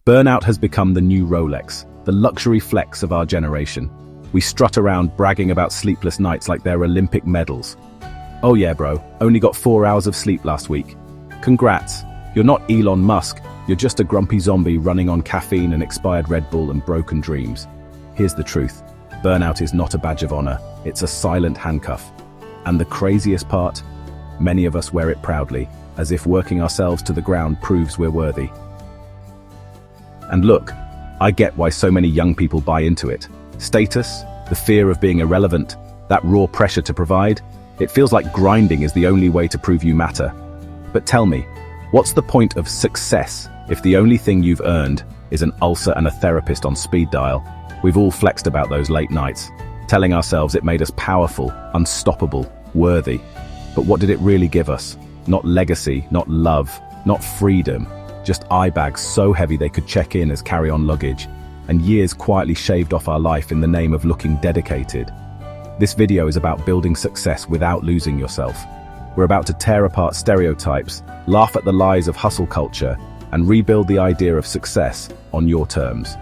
Burnout has become the new Rolex, the luxury flex of our generation. We strut around bragging about sleepless nights like they're Olympic medals. Oh yeah, bro, only got 4 hours of sleep last week. Congrats, you're not Elon Musk, you're just a grumpy zombie running on caffeine and expired Red Bull and broken dreams. Here's the truth, burnout is not a badge of honor, it's a silent handcuff. And the craziest part? Many of us wear it proudly, as if working ourselves to the ground proves we're worthy. And look, I get why so many young people buy into it. Status, the fear of being irrelevant, that raw pressure to provide, it feels like grinding is the only way to prove you matter. But tell me, what's the point of success if the only thing you've earned is an ulcer and a therapist on speed dial? We've all flexed about those late nights, telling ourselves it made us powerful, unstoppable, worthy. But what did it really give us? Not legacy, not love, not freedom. Just eye bags so heavy they could check in as carry-on luggage, and years quietly shaved off our life in the name of looking dedicated. This video is about building success without losing yourself. We're about to tear apart stereotypes, laugh at the lies of hustle culture, and rebuild the idea of success on your terms.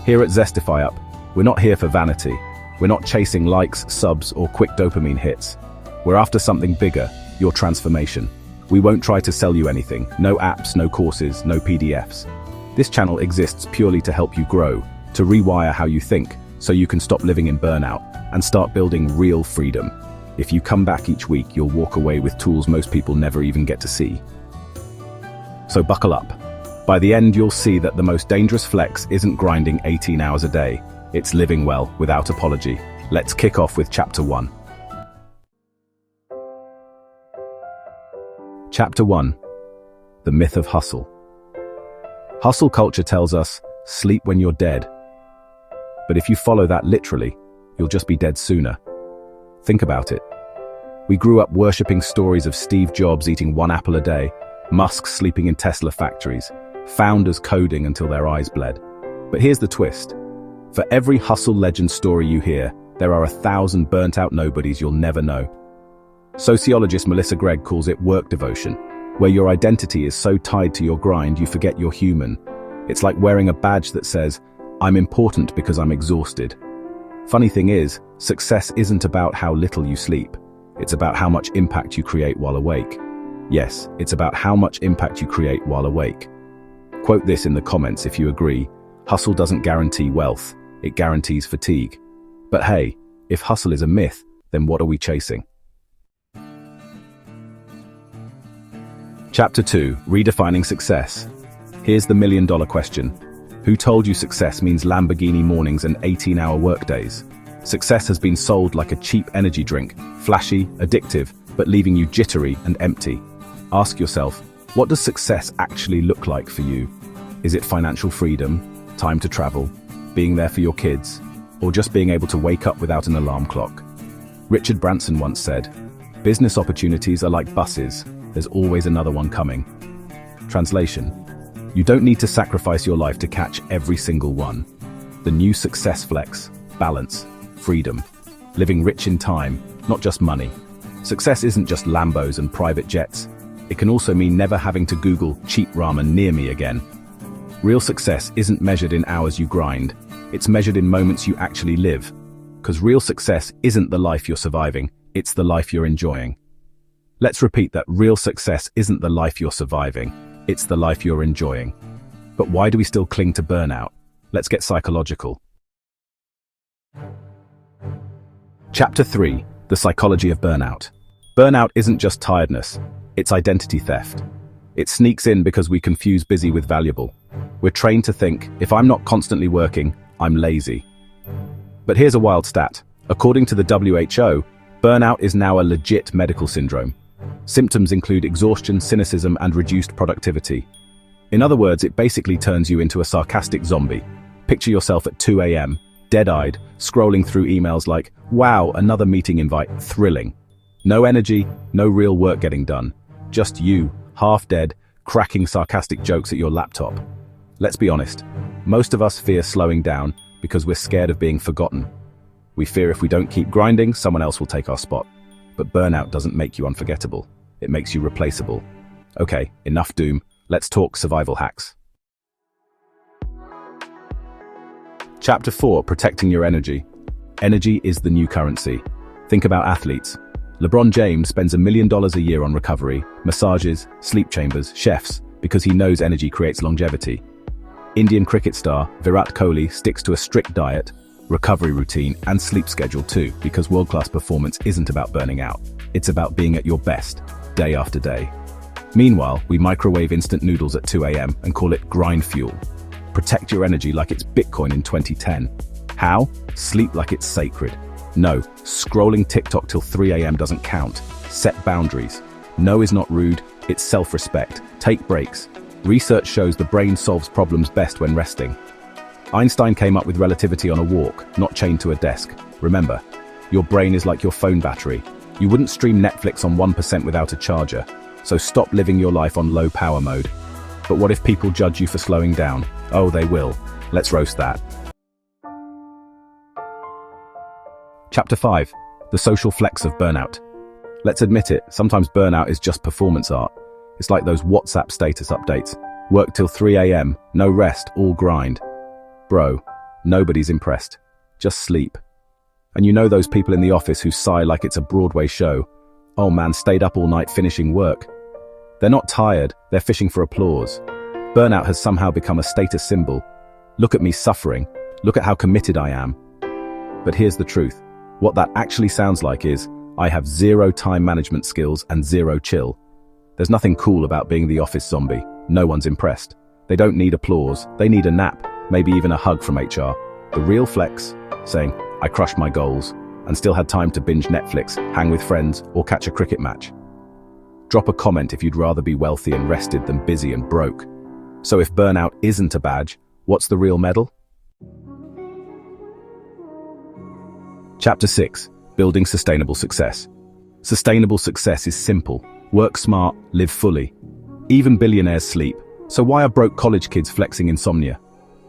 Here at ZestifyUp, we're not here for vanity. We're not chasing likes, subs, or quick dopamine hits. We're after something bigger, your transformation. We won't try to sell you anything. No apps, no courses, no PDFs. This channel exists purely to help you grow, to rewire how you think, so you can stop living in burnout and start building real freedom. If you come back each week, you'll walk away with tools most people never even get to see. So buckle up. By the end, you'll see that the most dangerous flex isn't grinding 18 hours a day. It's living well, without apology. Let's kick off with Chapter 1. Chapter 1. The myth of hustle. Hustle culture tells us, sleep when you're dead. But if you follow that literally, you'll just be dead sooner. Think about it. We grew up worshipping stories of Steve Jobs eating 1 apple a day, Musk sleeping in Tesla factories, founders coding until their eyes bled. But here's the twist. For every hustle legend story you hear, there are 1,000 burnt-out nobodies you'll never know. Sociologist Melissa Gregg calls it work devotion, where your identity is so tied to your grind you forget you're human. It's like wearing a badge that says, "I'm important because I'm exhausted." Funny thing is, success isn't about how little you sleep. It's about how much impact you create while awake. Yes, it's about how much impact you create while awake. Quote this in the comments if you agree. Hustle doesn't guarantee wealth, it guarantees fatigue. But hey, if hustle is a myth, then what are we chasing? Chapter 2, Redefining Success. Here's the million-dollar question. Who told you success means Lamborghini mornings and 18-hour workdays? Success has been sold like a cheap energy drink, flashy, addictive, but leaving you jittery and empty. Ask yourself, what does success actually look like for you? Is it financial freedom, time to travel, being there for your kids, or just being able to wake up without an alarm clock? Richard Branson once said, "Business opportunities are like buses. There's always another one coming." Translation: you don't need to sacrifice your life to catch every single one. The new success flex: balance, freedom, living rich in time, not just money. Success isn't just Lambos and private jets. It can also mean never having to Google cheap ramen near me again. Real success isn't measured in hours you grind. It's measured in moments you actually live. Because real success isn't the life you're surviving, it's the life you're enjoying. Let's repeat that: real success isn't the life you're surviving, it's the life you're enjoying. But why do we still cling to burnout? Let's get psychological. Chapter 3, The Psychology of Burnout. Burnout isn't just tiredness, it's identity theft. It sneaks in because we confuse busy with valuable. We're trained to think, if I'm not constantly working, I'm lazy. But here's a wild stat. According to the WHO, burnout is now a legit medical syndrome. Symptoms include exhaustion, cynicism, and reduced productivity. In other words, it basically turns you into a sarcastic zombie. Picture yourself at 2 a.m., dead-eyed, scrolling through emails like, "Wow, another meeting invite, thrilling." No energy, no real work getting done. Just you, half dead, cracking sarcastic jokes at your laptop. Let's be honest, most of us fear slowing down because we're scared of being forgotten. We fear if we don't keep grinding, someone else will take our spot. But burnout doesn't make you unforgettable. It makes you replaceable. Okay, enough doom. Let's talk survival hacks. Chapter 4, Protecting Your Energy. Energy is the new currency. Think about athletes. LeBron James spends $1 million a year on recovery, massages, sleep chambers, chefs, because he knows energy creates longevity. Indian cricket star Virat Kohli sticks to a strict diet, recovery routine, and sleep schedule too, because world-class performance isn't about burning out. It's about being at your best, day after day. Meanwhile, we microwave instant noodles at 2 a.m. and call it grind fuel. Protect your energy like it's Bitcoin in 2010. How? Sleep like it's sacred. No, scrolling TikTok till 3 a.m. doesn't count. Set boundaries. No is not rude, it's self-respect. Take breaks. Research shows the brain solves problems best when resting. Einstein came up with relativity on a walk, not chained to a desk. Remember, your brain is like your phone battery. You wouldn't stream Netflix on 1% without a charger. So stop living your life on low power mode. But what if people judge you for slowing down? Oh, they will. Let's roast that. Chapter 5. The Social Flex of Burnout. Let's admit it, sometimes burnout is just performance art. It's like those WhatsApp status updates. Work till 3 a.m., no rest, all grind. Bro, nobody's impressed. Just sleep. And you know those people in the office who sigh like it's a Broadway show. Oh man, stayed up all night finishing work. They're not tired, they're fishing for applause. Burnout has somehow become a status symbol. Look at me suffering. Look at how committed I am. But here's the truth. What that actually sounds like is, I have 0 time management skills and 0 chill. There's nothing cool about being the office zombie. No one's impressed. They don't need applause, they need a nap, maybe even a hug from HR. The real flex, saying, I crushed my goals, and still had time to binge Netflix, hang with friends, or catch a cricket match. Drop a comment if you'd rather be wealthy and rested than busy and broke. So if burnout isn't a badge, what's the real medal? Chapter 6. Building Sustainable Success. Sustainable success is simple. Work smart, live fully. Even billionaires sleep. So why are broke college kids flexing insomnia?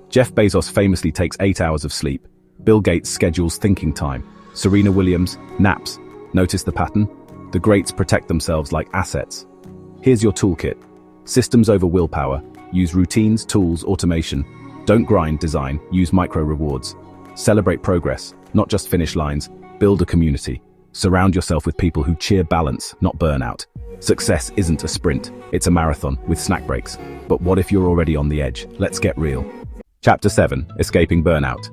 Jeff Bezos famously takes 8 hours of sleep. Bill Gates schedules thinking time. Serena Williams, naps. Notice the pattern? The greats protect themselves like assets. Here's your toolkit. Systems over willpower. Use routines, tools, automation. Don't grind, design. Use micro rewards. Celebrate progress, not just finish lines. Build a community. Surround yourself with people who cheer balance, not burnout. Success isn't a sprint, it's a marathon with snack breaks. But what if you're already on the edge? Let's get real. Chapter 7. Escaping Burnout.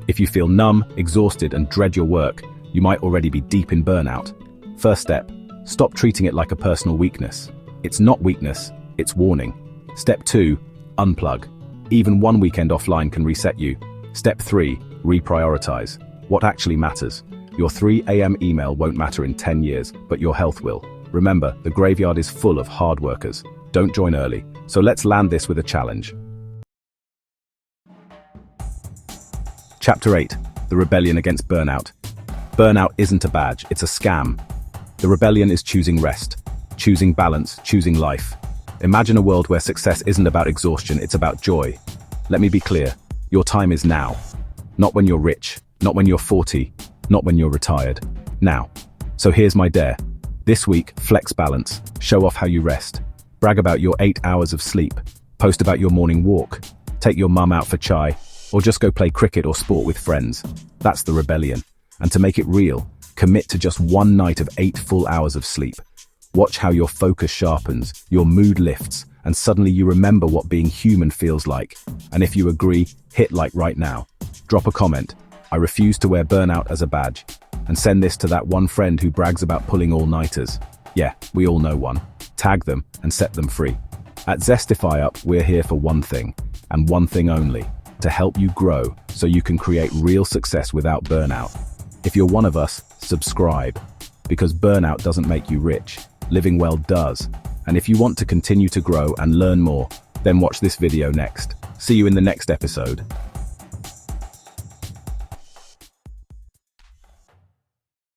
If you feel numb, exhausted, and dread your work, you might already be deep in burnout. First step, stop treating it like a personal weakness. It's not weakness, it's warning. Step 2, unplug. Even one weekend offline can reset you. Step 3, reprioritize. What actually matters? Your 3 a.m. email won't matter in 10 years, but your health will. Remember, the graveyard is full of hard workers. Don't join early. So let's land this with a challenge. Chapter 8. The Rebellion Against Burnout. Burnout isn't a badge, it's a scam. The rebellion is choosing rest, choosing balance, choosing life. Imagine a world where success isn't about exhaustion, it's about joy. Let me be clear, your time is now. Not when you're rich, not when you're 40, not when you're retired. Now. So here's my dare. This week, flex balance. Show off how you rest. Brag about your 8 hours of sleep. Post about your morning walk. Take your mum out for chai. Or just go play cricket or sport with friends. That's the rebellion. And to make it real, commit to just one night of 8 full hours of sleep. Watch how your focus sharpens, your mood lifts, and suddenly you remember what being human feels like. And if you agree, hit like right now. Drop a comment. I refuse to wear burnout as a badge. And send this to that one friend who brags about pulling all-nighters. Yeah, we all know one. Tag them and set them free. At ZestifyUp, we're here for one thing, and one thing only, to help you grow so you can create real success without burnout. If you're one of us, subscribe. Because burnout doesn't make you rich. Living well does. And if you want to continue to grow and learn more, then watch this video next. See you in the next episode.